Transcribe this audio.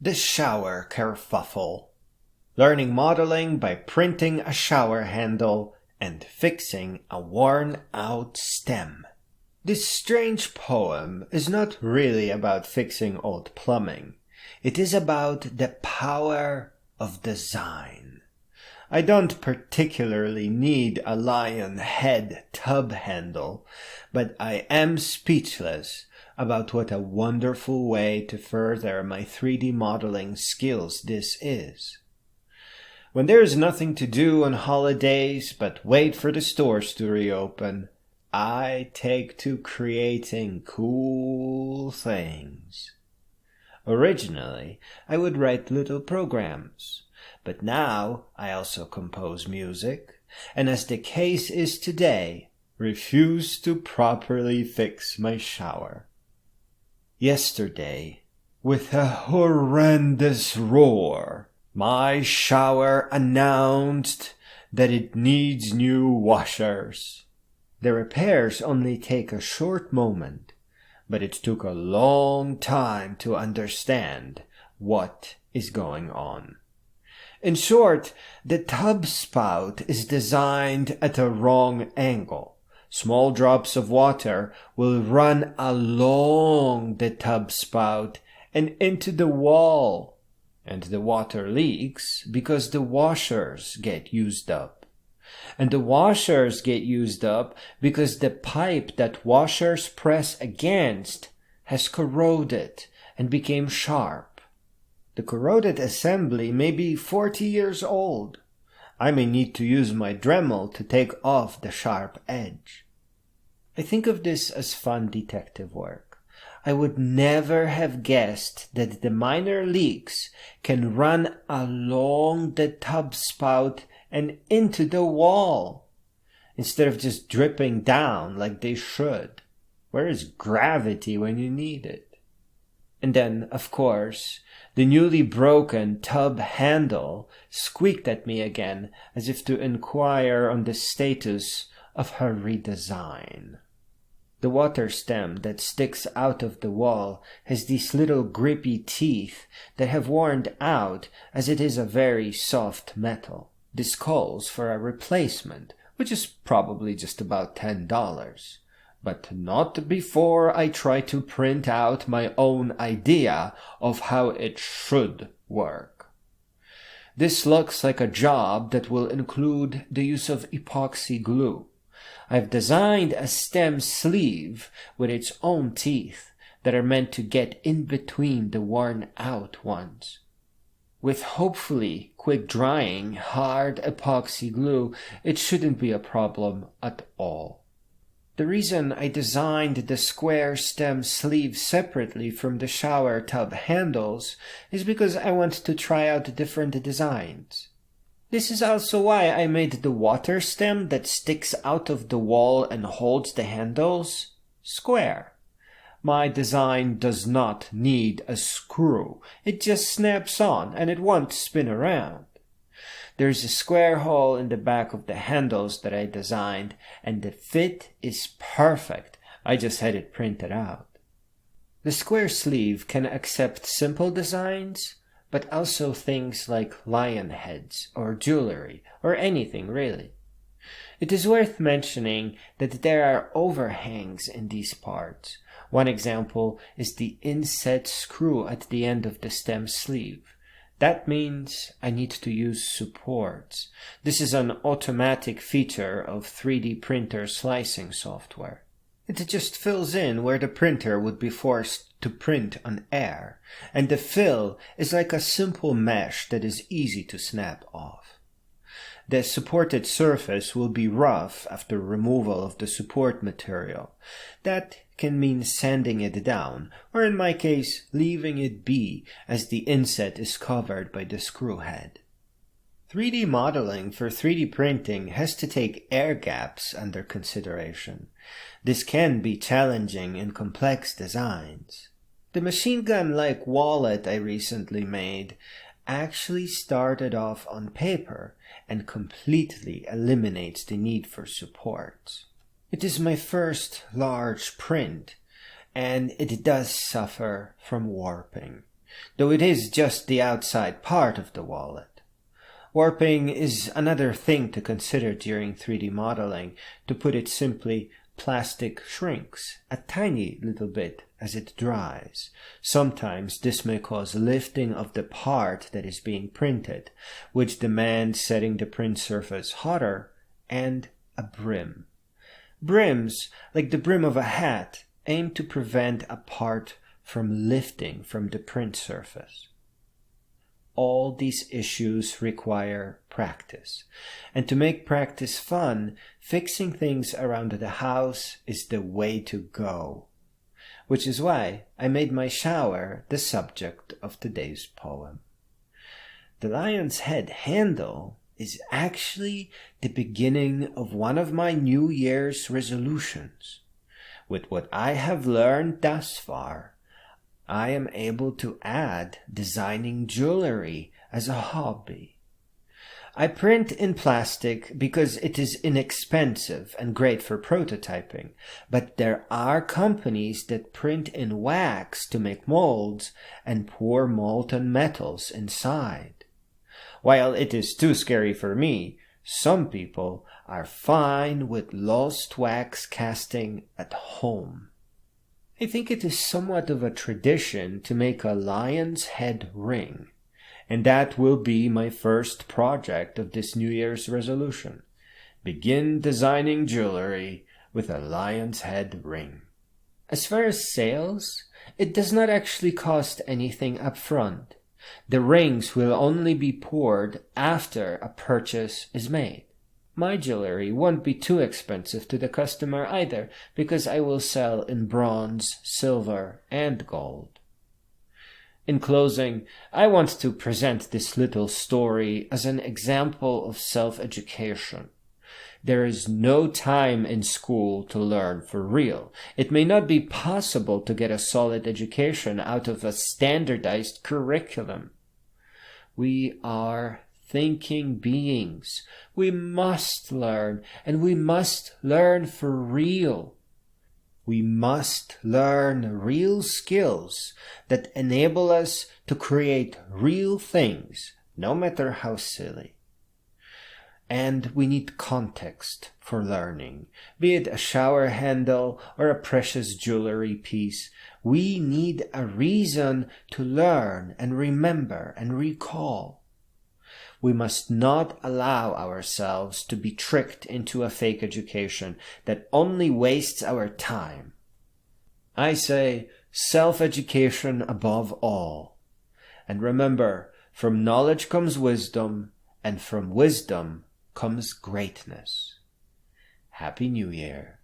The shower kerfuffle. Learning modeling by printing a shower handle and fixing a worn-out stem. This strange poem is not really about fixing old plumbing. It is about the power of design. I don't particularly need a lion head tub handle, but I am speechless about what a wonderful way to further my 3D modeling skills this is. When there is nothing to do on holidays but wait for the stores to reopen, I take to creating cool things. Originally, I would write little programs, but now I also compose music, and as the case is today, refuse to properly fix my shower. Yesterday, with a horrendous roar, my shower announced that it needs new washers. The repairs only take a short moment, but it took a long time to understand what is going on. In short, the tub spout is designed at a wrong angle. Small drops of water will run along the tub spout and into the wall, and the water leaks because the washers get used up. And the washers get used up because the pipe that washers press against has corroded and became sharp. The corroded assembly may be 40 years old. I may need to use my Dremel to take off the sharp edge. I think of this as fun detective work. I would never have guessed that the minor leaks can run along the tub spout and into the wall, instead of just dripping down like they should. Where is gravity when you need it? And then, of course, the newly broken tub handle squeaked at me again as if to inquire on the status of her redesign. The water stem that sticks out of the wall has these little grippy teeth that have worn out as it is a very soft metal. This calls for a replacement, which is probably just about $10. But not before I try to print out my own idea of how it should work. This looks like a job that will include the use of epoxy glue. I've designed a stem sleeve with its own teeth that are meant to get in between the worn out ones. With hopefully quick drying hard epoxy glue, it shouldn't be a problem at all. The reason I designed the square stem sleeve separately from the shower tub handles is because I want to try out different designs. This is also why I made the water stem that sticks out of the wall and holds the handles square. My design does not need a screw. It just snaps on and it won't spin around. There's a square hole in the back of the handles that I designed, and the fit is perfect. I just had it printed out. The square sleeve can accept simple designs, but also things like lion heads or jewelry or anything really. It is worth mentioning that there are overhangs in these parts. One example is the inset screw at the end of the stem sleeve. That means I need to use supports. This is an automatic feature of 3D printer slicing software. It just fills in where the printer would be forced to print on air, and the fill is like a simple mesh that is easy to snap off. The supported surface will be rough after removal of the support material. That can mean sanding it down, or in my case, leaving it be as the inset is covered by the screw head. 3D modeling for 3D printing has to take air gaps under consideration. This can be challenging in complex designs. The machine gun-like wallet I recently made actually started off on paper and completely eliminates the need for supports. It is my first large print, and it does suffer from warping. though it is just the outside part of the wallet. Warping is another thing to consider during 3D modeling. To put it simply, plastic shrinks a tiny little bit as it dries. Sometimes this may cause lifting of the part that is being printed, which demands setting the print surface hotter, and a brim. Brims, like the brim of a hat, aim to prevent a part from lifting from the print surface. All these issues require practice. And to make practice fun, fixing things around the house is the way to go. Which is why I made my shower the subject of today's poem. The lion's head handle is actually the beginning of one of my New Year's resolutions. With what I have learned thus far, I am able to add designing jewelry as a hobby. I print in plastic because it is inexpensive and great for prototyping, but there are companies that print in wax to make molds and pour molten metals inside. While it is too scary for me, some people are fine with lost wax casting at home. I think it is somewhat of a tradition to make a lion's head ring, and that will be my first project of this New Year's resolution. Begin designing jewelry with a lion's head ring. As far as sales, it does not actually cost anything up front. The rings will only be poured after a purchase is made. My jewelry won't be too expensive to the customer either, because I will sell in bronze, silver, and gold. In closing, I want to present this little story as an example of self-education. There is no time in school to learn for real. It may not be possible to get a solid education out of a standardized curriculum. We are thinking beings. We must learn, and we must learn for real. We must learn real skills that enable us to create real things, no matter how silly. And we need context for learning, be it a shower handle or a precious jewelry piece. We need a reason to learn and remember and recall. We must not allow ourselves to be tricked into a fake education that only wastes our time. I say self-education above all. And remember, from knowledge comes wisdom, and from wisdom comes greatness. Happy New Year.